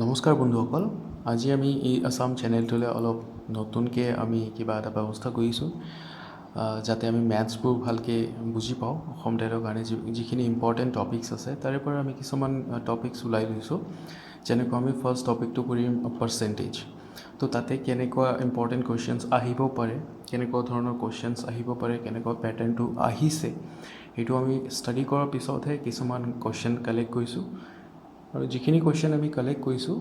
নমস্কাৰ বন্ধুসকল, আজি আমি এই আসাম চেনেলটোলৈ অলপ নতুনকৈ আমি কিবা এটা ব্যৱস্থা কৰিছোঁ যাতে আমি মেথছবোৰ ভালকৈ বুজি পাওঁ। অসম টেটৰ কাৰণে যিখিনি ইম্পৰ্টেণ্ট টপিকছ আছে তাৰে পৰা আমি কিছুমান টপিকছ ওলাই লৈছোঁ। যেনেকৈ আমি ফাৰ্ষ্ট টপিকটো কৰিম পাৰ্চেণ্টেজ। তো তাতে কেনেকুৱা ইম্পৰ্টেণ্ট কুৱেশ্যনছ আহিব পাৰে, কেনেকুৱা ধৰণৰ কুৱেশ্যনছ আহিব পাৰে, কেনেকুৱা পেটাৰ্ণটো আহিছে, সেইটো আমি ষ্টাডি কৰাৰ পিছতহে কিছুমান কুৱেশ্যন কালেক্ট কৰিছোঁ। আৰু যিখিনি কুৱেশ্যন আমি কালেক্ট কৰিছোঁ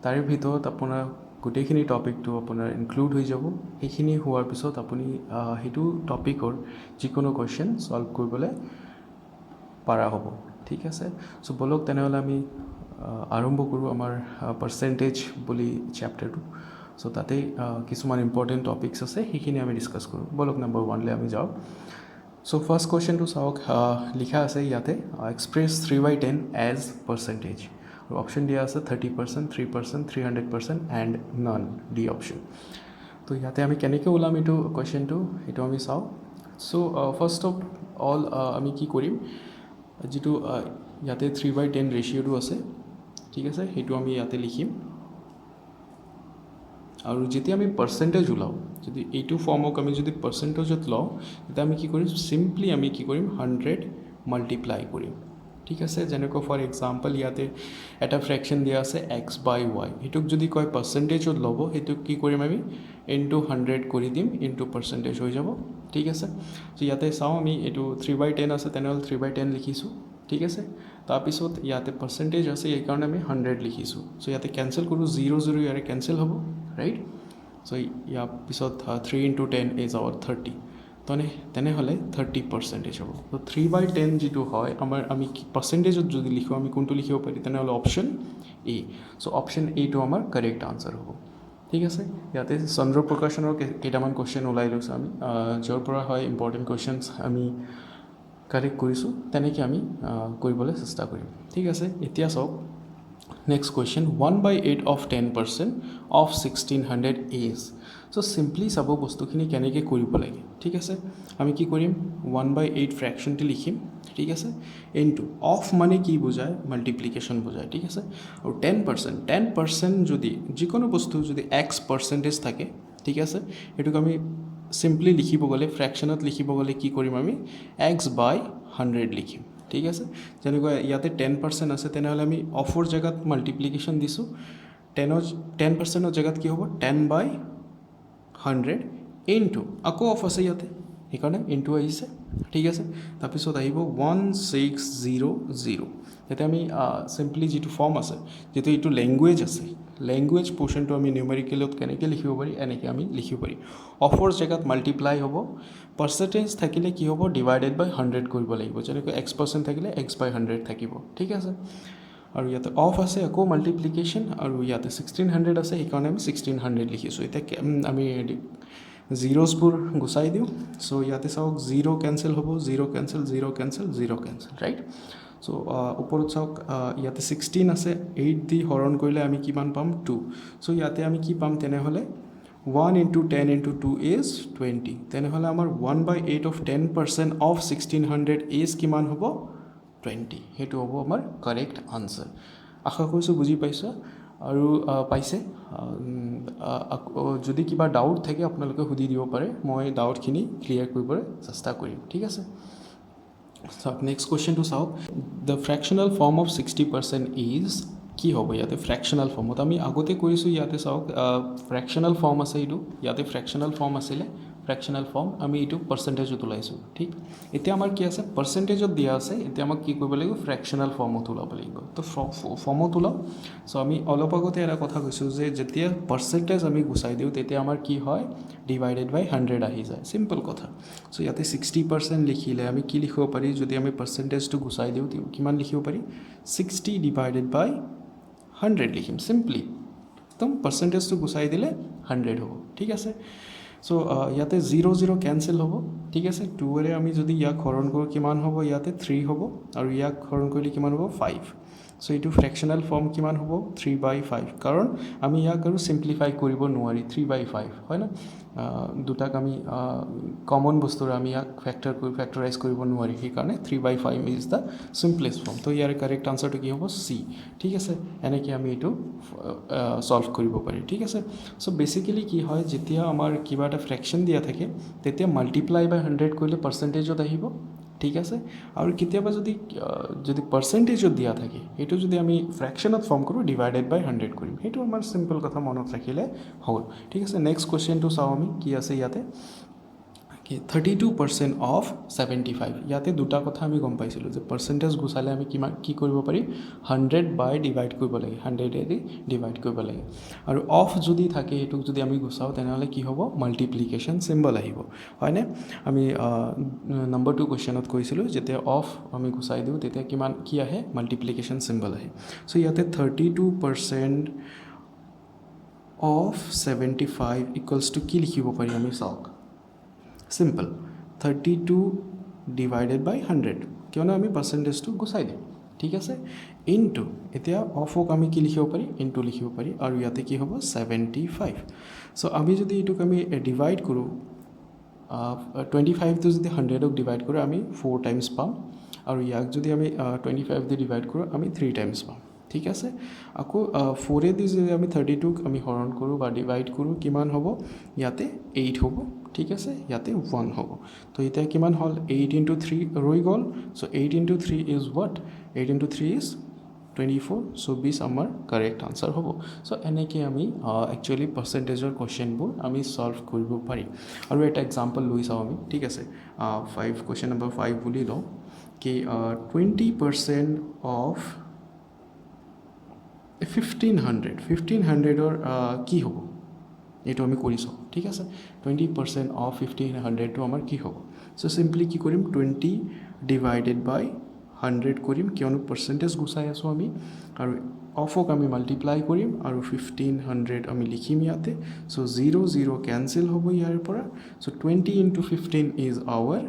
তাৰে ভিতৰত আপোনাৰ গোটেইখিনি টপিকটো আপোনাৰ ইনক্লুড হৈ যাব। সেইখিনি হোৱাৰ পিছত আপুনি সেইটো টপিকৰ যিকোনো কুৱেশ্যন ছল্ভ কৰিবলৈ পৰা হ'ব। ঠিক আছে, চ' ব'লক তেনেহ'লে আমি আৰম্ভ কৰোঁ আমাৰ পাৰ্চেণ্টেজ বুলি চেপ্টাৰটো। চ' তাতে কিছুমান ইম্পৰ্টেণ্ট টপিকছ আছে, সেইখিনি আমি ডিছকাছ কৰোঁ। ব'লক নম্বৰ 1লৈ আমি যাওঁ। চ' ফাৰ্ষ্ট কুৱেশ্যনটো চাওক, লিখা আছে ইয়াতে এক্সপ্ৰেছ 3/10 এজ পাৰ্চেণ্টেজ। আৰু অপশ্যন দিয়া আছে 30%, 3%, 300% এণ্ড নন ডি অপশ্যন। তো ইয়াতে আমি কেনেকৈ ওলাম এইটো কুৱেশ্যনটো, সেইটো আমি চাওঁ। চ' ফাৰ্ষ্ট অফ অল আমি কি কৰিম, যিটো ইয়াতে 3/10 ৰেচিঅ'টো আছে, ঠিক আছে, সেইটো আমি ইয়াতে লিখিম। আৰু যেতিয়া আমি পাৰ্চেণ্টেজ ওলাওঁ, যদি এইটো ফৰ্মক আমি যদি পাৰ্চেণ্টেজত লওঁ, তেতিয়া আমি কি কৰিম, চিম্পলি আমি কি কৰিম 100 মাল্টিপ্লাই কৰিম। ঠিক আছে, যেনেকৈ ফৰ এক্সাম্পল ইয়াতে এটা ফ্ৰেকশ্যন দিয়া আছে x/y, সেইটোক যদি কয় পাৰ্চেণ্টেজত ল'ব, সেইটোক কি কৰিম আমি ইনটু 100 কৰি দিম, ইনটু পাৰ্চেণ্টেজ হৈ যাব। ঠিক আছে, চ' ইয়াতে চাওঁ আমি এইটো 3/10 আছে, তেনেহ'লে 3/10 লিখিছোঁ। ঠিক আছে, তাৰপিছত ইয়াতে পাৰ্চেণ্টেজ আছে, এইকাৰণে আমি 100 লিখিছোঁ। চ' ইয়াতে কেঞ্চেল কৰোঁ, 0 0 ইয়াৰে কেঞ্চেল হ'ব, ৰাইট। চ' ইয়াৰ পিছত 3 × 10 ইজ আৱাৰ 30, তেনেহ'লে 30% হ'ব। ত' 3/10 যিটো হয় আমাৰ, আমি পাৰ্চেণ্টেজত যদি লিখোঁ, আমি কোনটো লিখিব পাৰি, তেনেহ'লে অপশ্যন এ। চ' অপশ্যন এটো আমাৰ কাৰেক্ট আনচাৰ হ'ব। ঠিক আছে, ইয়াতে চন্দ্ৰপ্ৰকাশনৰ কেইটামান কুৱেশ্যন ওলাই লৈছোঁ আমি, য'ৰ পৰা হয় ইম্পৰ্টেণ্ট কুৱেশ্যনছ আমি কালেক্ট কৰিছোঁ, তেনেকৈ আমি কৰিবলৈ চেষ্টা কৰিম। ঠিক আছে, এতিয়া চাওক next question, 1/8 of 10% of 1600 is. So' simply চাব বস্তুখিনি কেনেকৈ কৰিব লাগে। ঠিক আছে, আমি কি কৰিম, 1/8 ফ্ৰেকশ্যনটো লিখিম। ঠিক আছে, ইনটু অফ মানে কি বুজায়, মাল্টিপ্লিকেশ্যন বুজায়। ঠিক আছে, আৰু 10% যদি যিকোনো বস্তু যদি x% থাকে, ঠিক আছে, সেইটোক আমি চিম্পলি লিখিব গ'লে, ফ্ৰেকশ্যনত লিখিব গ'লে কি কৰিম, আমি x/100 লিখিম। ঠিক আছে, যেনেকৈ ইয়াতে 10% আছে, তেনেহ'লে আমি অফৰ জেগাত মাল্টিপ্লিকেশ্যন দিছোঁ, 10%ৰ জেগাত কি হ'ব 10/100 ইনটু আকৌ অফ আছে ইয়াতে, সেইকাৰণে ইনটু আহিছে। ঠিক আছে, তাৰপিছত আহিব 1600। ইয়াতে আমি চিম্পলি যিটো ফৰ্ম আছে, যিটো এইটো লেংগুৱেজ আছে, লেংগুৱেজ পোৰ্শ্যনটো আমি নিউমেৰিকেলত কেনেকৈ লিখিব পাৰি, এনেকৈ আমি লিখিব পাৰি। অফৰ জেগাত মাল্টিপ্লাই হ'ব, পাৰ্চেণ্টেজ থাকিলে কি হ'ব, ডিভাইডেড বাই 100 কৰিব লাগিব। যেনেকৈ x% থাকিলে x/100 থাকিব। ঠিক আছে, আৰু ইয়াতে অফ আছে, আকৌ মাল্টিপ্লিকেশ্যন, আৰু ইয়াতে 1600 আছে, সেইকাৰণে আমি 1600 লিখিছোঁ। এতিয়া আমি জিৰ'জবোৰ গুচাই দিওঁ। চ' ইয়াতে চাওক 0 কেঞ্চেল হ'ব, 0 কেঞ্চেল, 0 কেঞ্চেল, 0 কেঞ্চেল, ৰাইট। চ' ওপৰত চাওক ইয়াতে 16 আছে, 8 দি হৰণ কৰিলে আমি কিমান পাম, 2। চ' ইয়াতে আমি কি পাম, তেনেহ'লে 1 × 10 × 2 ইজ 20। তেনেহ'লে আমাৰ 1/8 অফ 10% অফ 1600 ইজ কিমান হ'ব, 20। সেইটো হ'ব আমাৰ কাৰেক্ট আনচাৰ। আশা কৰিছোঁ বুজি পাইছে আৰু পাইছে। যদি কিবা ডাউট থাকে আপোনালোকে সুধি দিব পাৰে, মই ডাউটখিনি ক্লিয়াৰ কৰিবলৈ চেষ্টা কৰিম। ঠিক আছে, চাওক নেক্সট কুৱেশ্যনটো চাওক, দ্য ফ্ৰেকশ্যনেল ফৰ্ম অফ 60% ইজ। কি হ'ব ইয়াতে ফ্ৰেকশ্যনেল ফৰ্মত, আমি আগতে কৰিছোঁ, ইয়াতে চাওক ফ্ৰেকশ্যনেল ফৰ্ম আছে, এইটো ইয়াতে ফ্ৰেকশ্যনেল ফৰ্ম আছিলে, ফ্ৰেকশ্যনেল ফৰ্ম আমি এইটো পাৰ্চেণ্টেজত ওলাইছোঁ। ঠিক, এতিয়া আমাৰ কি আছে, পাৰ্চেণ্টেজত দিয়া আছে, এতিয়া আমাক কি কৰিব লাগিব, ফ্ৰেকশ্যনেল ফৰ্মত ওলাব লাগিব। তো ফৰ্মত ওলাওঁ। চ' আমি অলপ আগতে এটা কথা কৈছোঁ যে যেতিয়া পাৰ্চেণ্টেজ আমি গুচাই দিওঁ, তেতিয়া আমাৰ কি হয়, ডিভাইডেড বাই 100 আহি যায়, চিম্পল কথা। চ' ইয়াতে 60% লিখিলে আমি কি লিখিব পাৰি, যদি আমি পাৰ্চেণ্টেজটো গুচাই দিওঁ কিমান লিখিব পাৰি, 60 ডিভাইডেড বাই 100 লিখিম, চিম্পলি একদম পাৰ্চেণ্টেজটো গুচাই দিলে 100 হ'ব। ঠিক আছে, চ' ইয়াতে 0 0 কেঞ্চেল হ'ব। ঠিক আছে, 2ৰে আমি যদি ইয়াক হৰণ কৰোঁ কিমান হ'ব, ইয়াতে 3 হ'ব, আৰু ইয়াক হৰণ কৰিলে কিমান হ'ব, 5। চ' এইটো ফ্ৰেকশ্যনেল ফৰ্ম কিমান হ'ব 3/5 কাৰণ আমি ইয়াক আৰু চিম্প্লিফাই কৰিব নোৱাৰি 3/5 হয় না দুটাক আমি কমন বস্তুৰে আমি ইয়াক ফেক্টৰাইজ কৰিব নোৱাৰি সেইকাৰণে 3/5 ইজ দ্য চিম্পলেষ্ট ফৰ্ম তো ইয়াৰ কাৰেক্ট আনচাৰটো কি হ'ব চি ঠিক আছে এনেকৈ আমি এইটো সলভ কৰিব পাৰি ঠিক আছে চ' বেচিকেলি কি হয় যেতিয়া আমাৰ কিবা এটা ফ্ৰেকশ্যন দিয়া থাকে তেতিয়া মাল্টিপ্লাই বাই 100 কৰিলে পাৰ্চেণ্টেজত আহিব ঠিক আছে আৰু কেতিয়াবা যদি পাৰ্চেণ্টেজত দিয়া থাকে সেইটো যদি আমি ফ্ৰেকশ্যনত ফৰ্ম কৰোঁ ডিভাইডেড বাই 100 কৰিম সেইটো আমাৰ চিম্পল কথা মনত ৰাখিলে হ'ল ঠিক আছে নেক্সট কুৱেশ্যনটো চাওঁ আমি কি আছে ইয়াতে 32% অফ 75 ইয়াতে দুটা কথা আমি গম পাইছিলোঁ যে পাৰ্চেণ্টেজ গুচালে আমি কি কৰিব পাৰি 100 বাই ডিভাইড কৰিব লাগে 100 ডিভাইড কৰিব লাগে আৰু অফ যদি থাকে সেইটোক যদি আমি গুচাওঁ তেনেহ'লে কি হ'ব মাল্টিপ্লিকেশ্যন চিম্বল আহিব হয়নে আমি নম্বৰ 2 কুৱেশ্যনত কৈছিলোঁ যেতিয়া অফ আমি গুচাই দিওঁ তেতিয়া কি আহে মাল্টিপ্লিকেশ্যন চিম্বল আহে চ' ইয়াতে 32% অফ 75 ইকুৱেলছ টু কি লিখিব পাৰি আমি চাওক চিম্পল 32 ডিভাইডেড বাই 100 কিয়নো আমি পাৰ্চেণ্টেজটো গুচাই দিম ঠিক আছে ইনটু এতিয়া অফক আমি কি লিখিব পাৰি ইনটু লিখিব পাৰি আৰু ইয়াতে কি হ'ব 75 চ' আমি যদি এইটোক আমি ডিভাইড কৰোঁ 25টো যদি 100ক ডিভাইড কৰোঁ আমি 4 টাইমছ পাম আৰু ইয়াক যদি আমি 25 দি ডিভাইড কৰোঁ আমি 3 টাইমছ পাম ঠিক আছে আকৌ 4 দি যদি আমি 32ক আমি হৰণ কৰোঁ বা ডিভাইড কৰোঁ কিমান হ'ব ইয়াতে 8 হ'ব ঠিক আছে ইয়াতে 1 হ'ব তো এতিয়া কিমান হ'ল 8 into 3 ৰৈ গ'ল চ' 8 into 3 is what 8 into 3 is 24 চ' 20 আমাৰ কাৰেক্ট আনচাৰ হ'ব চ' এনেকৈ আমি একচুৱেলি পাৰ্চেণ্টেজৰ কুৱেশ্যনবোৰ আমি সলভ কৰিব পাৰিম আৰু এটা এক্সাম্পল লৈ চাওঁ আমি ঠিক আছে 5 কুৱেশ্যন নম্বৰ 5 বুলি লওঁ কি 20% অফ 1500ৰ কি হ'ব এইটো আমি কৰি চাওঁ ঠিক আছে 20% অফ 1500টো আমাৰ কি হ'ব চ' চিম্পলি কি কৰিম 20 ডিভাইডেড বাই 100 কৰিম কিয়নো পাৰ্চেণ্টেজ গুচাই আছোঁ আমি আৰু অফক আমি মাল্টিপ্লাই কৰিম আৰু 1500 আমি লিখিম ইয়াতে চ' 0 0 কেঞ্চেল হ'ব ইয়াৰ পৰা চ' 20 into 15 ইজ আৱাৰ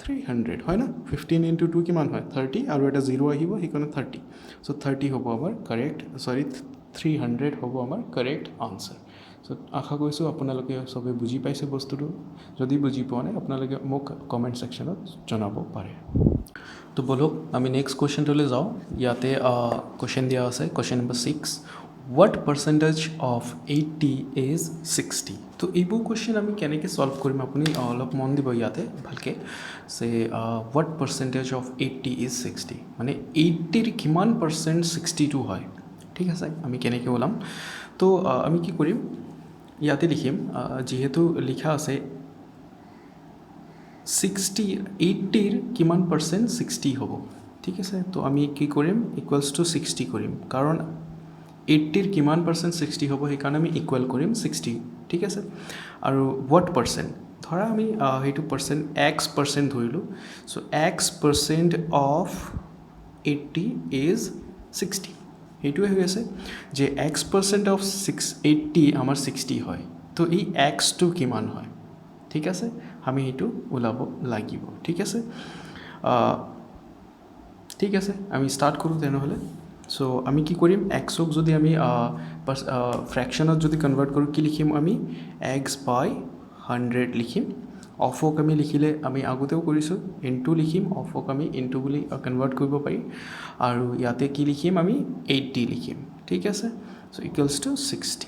300 হয় না 15 into 2 কিমান হয় 30 আৰু এটা 0 আহিব সেইকাৰণে 30 চ' 30 হ'ব আমাৰ কাৰেক্ট 300 হ'ব আমাৰ কাৰেক্ট আনচাৰ চ' আশা কৰিছোঁ আপোনালোকে চবে বুজি পাইছে বস্তুটো যদি বুজি পোৱা নাই আপোনালোকে মোক কমেণ্ট ছেকশ্যনত জনাব পাৰে তো বলক আমি নেক্সট কুৱেশ্যনটোলৈ যাওঁ ইয়াতে কুৱেশ্যন দিয়া আছে question number 6 what percentage of 80 is 60 তো এইবোৰ কুৱেশ্যন আমি কেনেকৈ সলভ কৰিম আপুনি অলপ মন দিব ইয়াতে ভালকৈ যে what percentage of 80 is 60 মানে 80ৰ কিমান পাৰ্চেণ্ট 62 হয় ঠিক আছে আমি কেনেকৈ ওলাম তো আমি কি কৰিম ইয়াতে লিখিম যিহেতু লিখা আছে 80ৰ কিমান পাৰ্চেণ্ট 60 হ'ব ঠিক আছে তো আমি কি কৰিম ইকুৱেলছ টু 60 কৰিম কাৰণ 80ৰ কিমান পাৰ্চেণ্ট 60 হ'ব সেইকাৰণে আমি ইকুৱেল কৰিম 60 ঠিক আছে আৰু হোৱাট পাৰ্চেণ্ট ধৰা আমি সেইটো পাৰ্চেণ্ট এক্স পাৰ্চেণ্ট ধৰিলোঁ চ' এক্স পাৰ্চেণ্ট অফ 80 ইজ 60 সেইটোৱে হৈ আছে যে এক্স পাৰ্চেণ্ট অফ 80 আমাৰ 60 হয় তো এই এক্সটো কিমান হয় ঠিক আছে আমি সেইটো ওলাব লাগিব ঠিক আছে আমি ষ্টাৰ্ট কৰোঁ তেনেহ'লে চ' আমি কি কৰিম এক্সক যদি আমি ফ্ৰেকশ্যনত যদি কনভাৰ্ট কৰোঁ কি লিখিম আমি এক্স বাই 100 লিখিম অফক আমি লিখিলে আমি আগতেও কৰিছোঁ ইনটু লিখিম অফক আমি ইনটু বুলি কনভাৰ্ট কৰিব পাৰি আৰু ইয়াতে কি লিখিম আমি 80 লিখিম ঠিক আছে চ' ইকুৱেলছ টু 60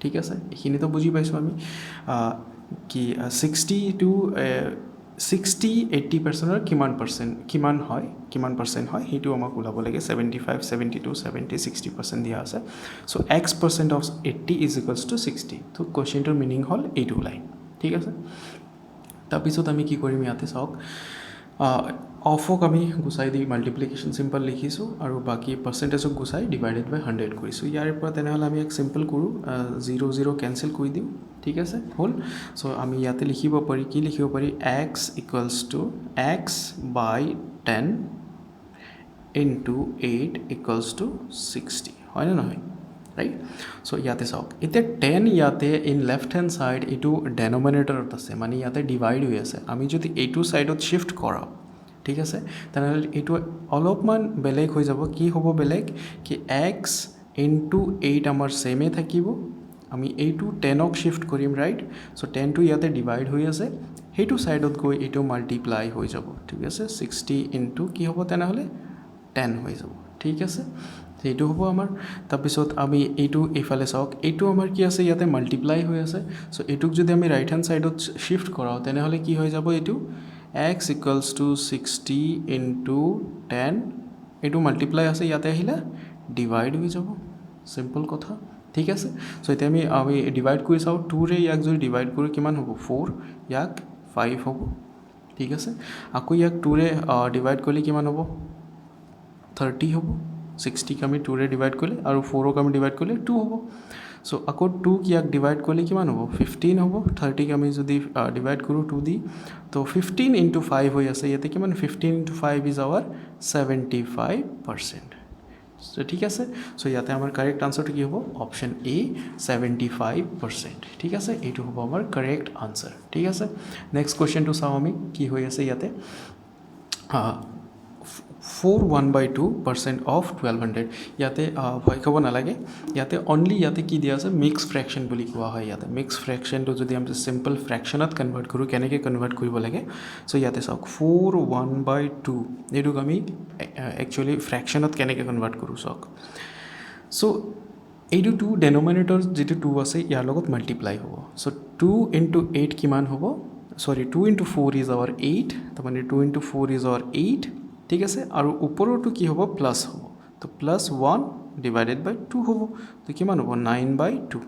ঠিক আছে এইখিনিতো বুজি পাইছোঁ আমি কি 60 80%ৰ কিমান পাৰ্চেণ্ট হয় সেইটো আমাক ওলাব লাগে 75 72 70 60% দিয়া আছে so' x percent of 80 is equals to 60 তো কুৱেশ্যনটোৰ মিনিং হ'ল এইটো লাইন ঠিক আছে তাৰপিছত আমি কি কৰিম ইয়াতে চাওক অফক আমি গুচাই দি মাল্টিপ্লিকেশ্যন চিম্পল লিখিছোঁ আৰু বাকী পাৰ্চেণ্টেজক গুচাই ডিভাইডেড বাই 100 কৰিছোঁ ইয়াৰ পৰা তেনেহ'লে আমি এক চিম্পল কৰোঁ 0 0 কেঞ্চেল কৰি দিম ঠিক আছে হ'ল চ' আমি ইয়াতে লিখিব পাৰি x equals to x by 10 into 8 equals to 60 হয়নে নহয় ৰাইট চ' ইয়াতে চাওক এতিয়া 10 ইয়াতে ইন লেফ্ট হেণ্ড ছাইড এইটো ডেনমিনেটৰত আছে মানে ইয়াতে ডিভাইড হৈ আছে আমি যদি এইটো ছাইডত শ্বিফ্ট কৰাওঁ ঠিক আছে তেনেহ'লে এইটো অলপমান বেলেগ হৈ যাব কি হ'ব বেলেগ কি x ইনটু 8 আমাৰ সেমে থাকিব আমি এইটো 10ক শিফট কৰিম ৰাইট সো 10 টো ইয়াতে ডিভাইড হৈ আছে হেইটো সাইডত গৈ এইটো মাল্টিপ্লাই হৈ যাব ঠিক আছে 60 ইনটু কি হ'ব তেনেহ'লে 10 হৈ যাব ঠিক আছে এইটো হ'ব আমাৰ তাৰপিছত আমি এইটো এইফালে চাওক এইটো আমাৰ কি আছে ইয়াতে মাল্টিপ্লাই হৈ আছে সো এইটোক যদি আমি ৰাইট হ্যান্ড সাইডত শিফট কৰাও তেনেহ'লে কি হৈ যাব এইটো x equals to 60 into 10 এইটো মাল্টিপ্লাই আছে ইয়াতে আহিলে ডিভাইড হৈ যাব সিম্পল কথা ঠিক আছে সো এতিয়া আমি ডিভাইড কৰি চাও 2 ৰে ইয়াক যদি ডিভাইড কৰো কিমান হ'ব 4 ইয়াক 5 হ'ব ঠিক আছে আকৌ ইয়াক 2 ৰে ডিভাইড কৰিলে কিমান হ'ব 30 হ'ব 60 ক আমি 2 ৰে ডিভাইড কৰিলে আৰু 4 ক আমি ডিভাইড কৰিলে 2 হ'ব সো আকৌ 2 ক ইয়াক ডিভাইড কৰিলে কিমান হ'ব 15 হ'ব 30 ক আমি যদি ডিভাইড কৰো 2 দি তো 15 into 5 হৈ আছে ইয়াতে কিমান 15 into 5 is our 75% সো ঠিক আছে সো ইয়াতে আমাৰ কারেক্ট আনসারটো কি হ'ব অপশন এ 75% ঠিক আছে এইটো হ'ব আমাৰ কারেক্ট আনসার ঠিক আছে নেক্সট কোশ্চেনটো চাও আমি কি হৈ আছে ইয়াতে 4/1/2% of 1200 ইয়াতে ভয় খাব নালাগে ইয়াতে অনলি ইয়াতে কি দিয়া আছে মিক্স ফ্র্যাকশন বুলি কোৱা হয় ইয়াতে মিক্স ফ্ৰ্যাকশনটো যদি আমি সিম্পল ফ্ৰ্যাকশনত কনভাৰ্ট কৰো কেনেকৈ কনভাৰ্ট কৰিব লাগে সো ইয়াতে চাওক 4/1/2 এইটোক আমি একচুয়ালি ফ্র্যাকশনত কেনেকৈ কনভার্ট কৰো চাওক সো এইটো 2 ডেনোমিনেটৰ যেটো 2 আছে ইয়াৰ লগত মাল্টিপ্লাই হ'ব সো 2 into 8 কিমান হ'ব সৰি 2 into 4 is our 8 তাৰমানে 2 into 4 is our 8 ঠিক আছে আৰু ওপৰটো কি হ'ব প্লাস হ'ব তো প্লাস 1 ডিভাইডেড বাই 2 হ'ব তো কিমান হ'ব 9/2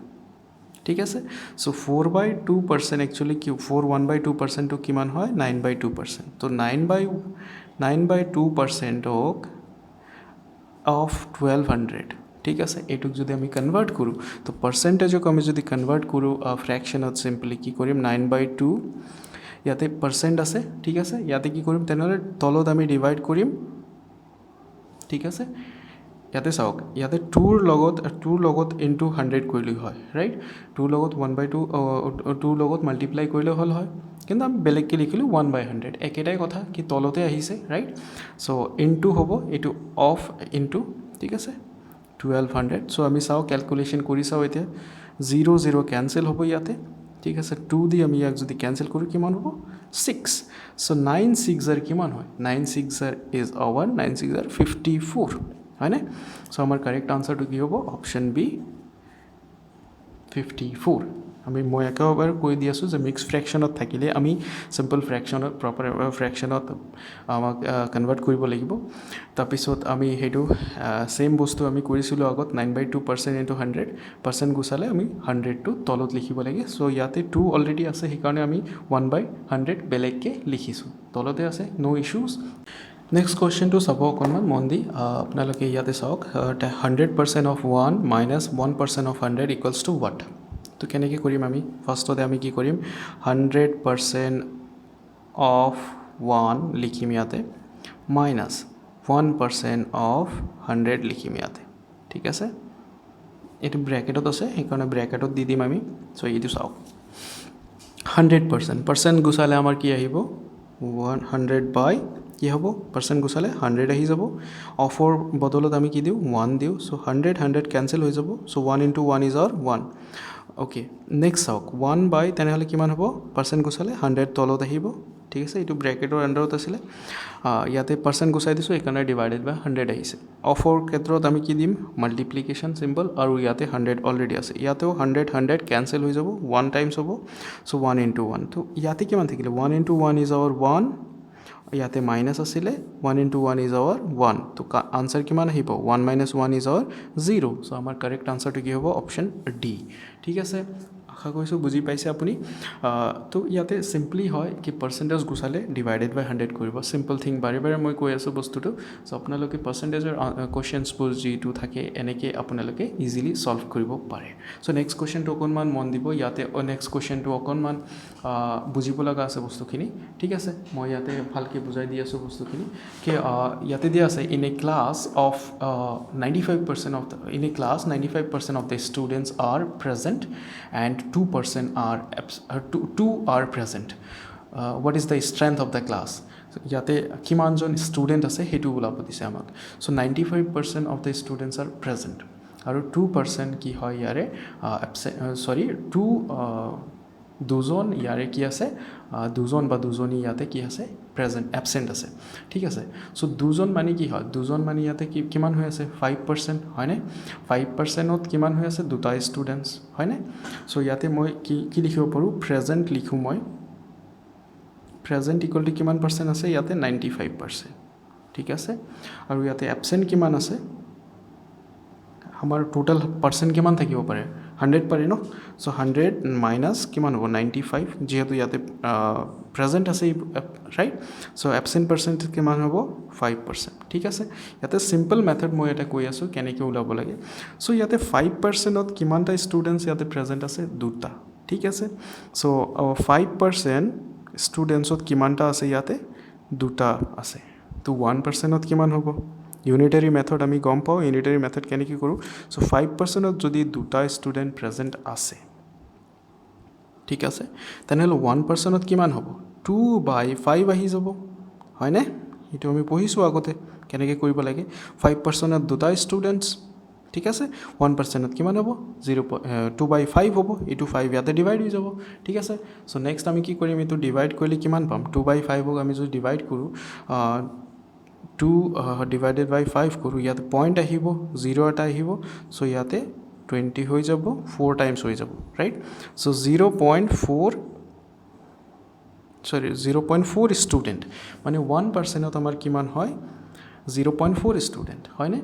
ঠিক আছে সো 4/2% একচুয়ালি কি 4/1/2% তো কিমান হয় 9/2% তো 9/2% of 1200 ঠিক আছে এটুক যদি আমি কনভার্ট কৰো তো পাৰ্সেন্টেজক আমি যদি কনভাৰ্ট কৰো ফ্ৰ্যাকশনত সিম্পলি কি কৰিম 9/2 ইয়াতে পাৰ্সেন্ট আছে ঠিক আছে ইয়াতে কি কৰিম তেনেহলে তলত আমি ডিভাইড কৰিম ঠিক আছে ইয়াতে চাওক ইয়াতে 2 ৰ লগত ইনটু 100 কৰিলে হয় ৰাইট 2 লগত 1/2 2 লগত মাল্টিপ্লাই কৰিলে হল হয় কিন্তু আমি বেলেগকে লিখিলো 1/100 একেটাই কথা কি তলতে আহিছে ৰাইট সো ইনটু হ'ব এটো অফ ইনটু ঠিক আছে 1200 সো আমি চাও ক্যালকুলেশন কৰি চাও এতিয়া 0 0 ক্যান্সেল হ'ব ইয়াতে ঠিক আছে 2 দি আমি ইয়াক যদি ক্যান্সেল কৰো কিমান হ'ব 6 সো 9 6 er কিমান হয় 9 6 er is our 9 6 er 54 হয় না সো আমাৰ কাৰেক্ট আনসাৰটো কি হ'ব অপশন বি 54 আমি মই একেবাৰে কৈ দি আছো যে মিক্স ফ্ৰ্যাকশনত থাকিলে আমি সিম্পল ফ্ৰ্যাকশনত প্ৰপাৰ ফ্ৰ্যাকশনত আমাক কনভাৰ্ট কৰিব লাগিব তাৰপিছত আমি হেটো সেম বস্তু আমি কৰিছিলো আগত 9/2% into 100% গুছালে আমি 100 টো তলত লিখিব লাগে সো ইয়াতে 2 অলৰেডি আছে সেইকাৰণে আমি 1/100 বেলেগকে লিখিছো তলতে আছে নো ইস্যুজ নেক্সট কোশ্চেন টু চাব অকণমান মন দি আপোনালোকে ইয়াতে চাওক 100% of 1 minus 1% of 100 equals to what তো কেনেকৈ কৰিম আমি ফাৰ্ষ্টতে আমি কি কৰিম 100% of 1 লিখিম ইয়াতে minus 1% of 100 লিখিম ইয়াতে ঠিক আছে এটো ব্র্যাকেটত আছে সেইকাৰণে ব্ৰ্যাকেটত দি দিম আমি সো এইটো চাওক 100% গুছালে আমাৰ কি আহিব 100 বাই কি হ'ব পাৰ্সেন্ট গুছালে 100 আহি যাব অফৰ বদলত আমি কি দিও 1 দিও সো 100 ক্যান্সেল হৈ যাব so 1 into 1 is our 1 okay next চাওক 1 বাই তেনেহলে কিমান হ'ব পার্সেন্ট গুছালে 100 তলত আহিব ঠিক আছে এটো ব্ৰ্যাকেটৰ আন্ডাৰত আছিল ইয়াতে পাৰ্সেন্ট গুছাই দিছো একাৰণে ডিভাইডেড বাই 100 আহিছে অফৰ ক্ষেত্ৰত আমি কি দিম মাল্টিপ্লিকেশন সিম্বল আৰু ইয়াতে 100 অলৰেডি আছে ইয়াতেও 100 ক্যান্সেল হৈ যাব 1 টাইমস হ'ব সো 1 into 1 তো ইয়াতে কিমান থাকিলে 1 into 1 is our 1 ইয়াতে মাইনাস আছিলে 1 into 1 is our 1 তো আনসার কিমান আহিব 1 minus 1 is our 0 সো আমাৰ কাৰেক্ট আনসাৰটো কি হ'ব অপশন ডি ঠিক আছে আশা কৰিছো বুজি পাইছে আপুনি তো ইয়াতে সিম্পলি হয় কি পাৰ্সেন্টেজ গুছালে ডিভাইডেড বাই 100 কৰিব সিম্পল থিং বাৰে বাৰে মই কৈ আছো বস্তুটো সো আপোনালোকে পাৰ্সেন্টেজৰ কোশ্চেনস বোৰ যেটো থাকে এনেকে আপোনালোকে ইজিলি সলভ কৰিব পাৰে সো নেক্সট কোশ্চেনটো অকনমান মন দিব ইয়াতে নেক্সট কোশ্চেনটো অকনমান বুজিব লগা আছে বস্তুখিনি ঠিক আছে মই ইয়াতে ভালকে বুজাই দি আছো বস্তুখিনি কি ইয়াতে দিয়া আছে in a class of 95% of the in a class 95% of the students are present and 2% are 2 are present what is the strength of the class ইয়াতে কিমানজন ষ্টুডেণ্ট আছে সেইটো ওলাব দিছে আমাক চ' 95% of the students R present আৰু 2% কি হয় ইয়াৰে দুজন ইয়াৰে কি আছে দুজন বা দুজনী ইয়াতে কি আছে প্ৰেজেণ্ট এবচেণ্ট আছে ঠিক আছে চ' দুজন মানে কি হয় দুজন মানে ইয়াতে কিমান হৈ আছে 5% হয়নে 5%ত কিমান হৈ আছে দুটা ষ্টুডেণ্টছ হয়নে চ' ইয়াতে মই কি লিখিব পাৰোঁ প্ৰেজেণ্ট লিখোঁ মই প্ৰেজেণ্ট ইকুৱেল টু কিমান পাৰ্চেণ্ট আছে ইয়াতে 95% ঠিক আছে আৰু ইয়াতে এবচেণ্ট কিমান আছে আমাৰ টোটেল পাৰ্চেণ্ট কিমান থাকিব পাৰে 100 পাৰে ন চ' 100 মাইনাছ কিমান হ'ব 95 যিহেতু ইয়াতে প্ৰেজেণ্ট আছে ৰাইট চ' এবচেণ্ট পাৰ্চেণ্ট কিমান হ'ব 5% ঠিক আছে ইয়াতে চিম্পল মেথড মই এটা কৈ আছোঁ কেনেকৈ ওলাব লাগে চ' ইয়াতে 5%ত কিমানটা ষ্টুডেণ্টছ ইয়াতে প্ৰেজেণ্ট আছে দুটা ঠিক আছে চ' 5% ষ্টুডেণ্টছত কিমানটা আছে ইয়াতে দুটা আছে তো 1%ত কিমান হ'ব ইউনিটাৰী মেথড আমি গম পাওঁ ইউনিটাৰী মেথড কেনেকৈ কৰোঁ চ' 5%ত যদি দুটা ষ্টুডেণ্ট প্ৰেজেণ্ট আছে ঠিক আছে তেনেহ'লে 1%ত কিমান হ'ব 2/5 আহি যাব হয়নে এইটো আমি পঢ়িছোঁ আগতে কেনেকৈ কৰিব লাগে 5%ত দুটা ষ্টুডেণ্টছ ঠিক আছে 1%ত কিমান হ'ব 2/5 হ'ব এইটো 5 ইয়াতে ডিভাইড হৈ যাব ঠিক আছে চ' নেক্সট আমি কি কৰিম এইটো ডিভাইড কৰিলে কিমান পাম 2/5ক আমি যদি ডিভাইড কৰোঁ 2 ডিভাইডেড বাই 5 কৰোঁ ইয়াতে পইণ্ট আহিব 0 এটা আহিব চ' ইয়াতে 20 হৈ যাব 4 টাইমছ হৈ যাব ৰাইট চ' 0.4 ষ্টুডেণ্ট মানে 1%ত আমাৰ কিমান হয় 0.4 ষ্টুডেণ্ট হয়নে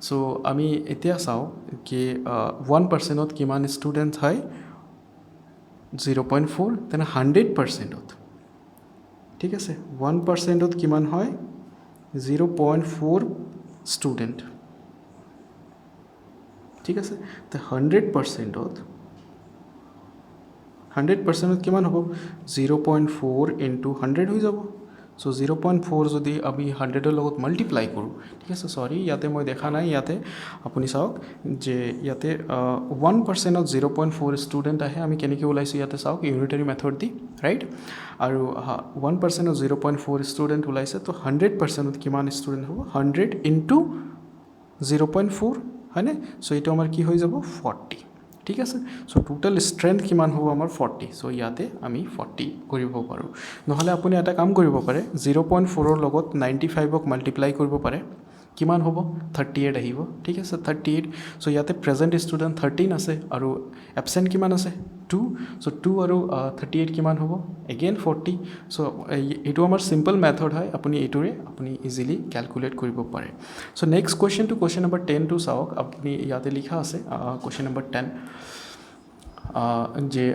চ' আমি এতিয়া চাওঁ কি 1%ত কিমান ষ্টুডেণ্ট হয় 0.4 তেনে 100%ত ঠিক আছে 1%ত কিমান হয় 0.4 ষ্টুডেণ্ট ঠিক আছে তো 100%ত কিমান হ'ব 0.4 ইনটু 100 হৈ যাব চ' 0.4 যদি আমি 100ৰ লগত মাল্টিপ্লাই কৰোঁ ঠিক আছে চৰি ইয়াতে মই দেখা নাই ইয়াতে আপুনি চাওক যে ইয়াতে 1%ত 0.4 ষ্টুডেণ্ট আহে আমি কেনেকৈ ওলাইছোঁ ইয়াতে চাওক ইউনিটাৰী মেথড দি ৰাইট আৰু 1%ত 0.4 ষ্টুডেণ্ট ওলাইছে তো 100%ত কিমান ষ্টুডেণ্ট হ'ব 100 ইনটু 0.4 হয়নে চ' এইটো আমাৰ কি হৈ যাব 40 ঠিক আছে চ' টোটেল ষ্ট্ৰেংথ কিমান হ'ব আমাৰ 40 চ' ইয়াতে আমি 40 কৰিব পাৰোঁ নহ'লে আপুনি এটা কাম কৰিব পাৰে 0.4ৰ লগত 95ক মাল্টিপ্লাই কৰিব পাৰে কিমান হ'ব 38 আহিব ঠিক আছে 38 চ' ইয়াতে প্ৰেজেণ্ট ষ্টুডেণ্ট 13 আছে আৰু এবচেণ্ট কিমান আছে 2 চ' 2 আৰু 38 কিমান হ'ব এগেইন 40 চ' এইটো আমাৰ চিম্পল মেথড হয় আপুনি এইটোৰে আপুনি ইজিলি কেলকুলেট কৰিব পাৰে চ' নেক্সট কুৱেশ্যনটো কুৱেশ্যন নম্বৰ 10টো চাওক আপুনি ইয়াতে লিখা আছে কুৱেশ্যন নম্বৰ 10 যে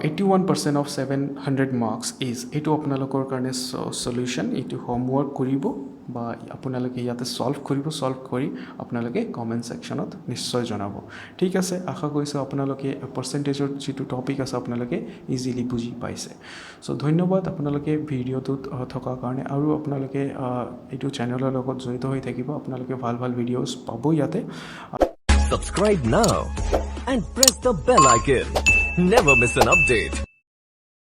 81% অফ 700 মাৰ্কছ ইজ এইটো আপোনালোকৰ কাৰণে সলিউশ্যন এইটো হোমৱৰ্ক কৰিব বা আপোনালোকে ইয়াতে সলভ কৰি আপোনালোকে কমেণ্ট ছেকশ্যনত নিশ্চয় জনাব ঠিক আছে আশা কৰিছোঁ আপোনালোকে পাৰ্চেণ্টেজৰ যিটো টপিক আছে আপোনালোকে ইজিলি বুজি পাইছে চ' ধন্যবাদ আপোনালোকে ভিডিঅ'টোত থকাৰ কাৰণে আৰু আপোনালোকে এইটো চেনেলৰ লগত জড়িত হৈ থাকিব আপোনালোকে ভাল ভিডিঅ'ছ পাব ইয়াতে Subscribe now and press the bell icon. Never miss an update.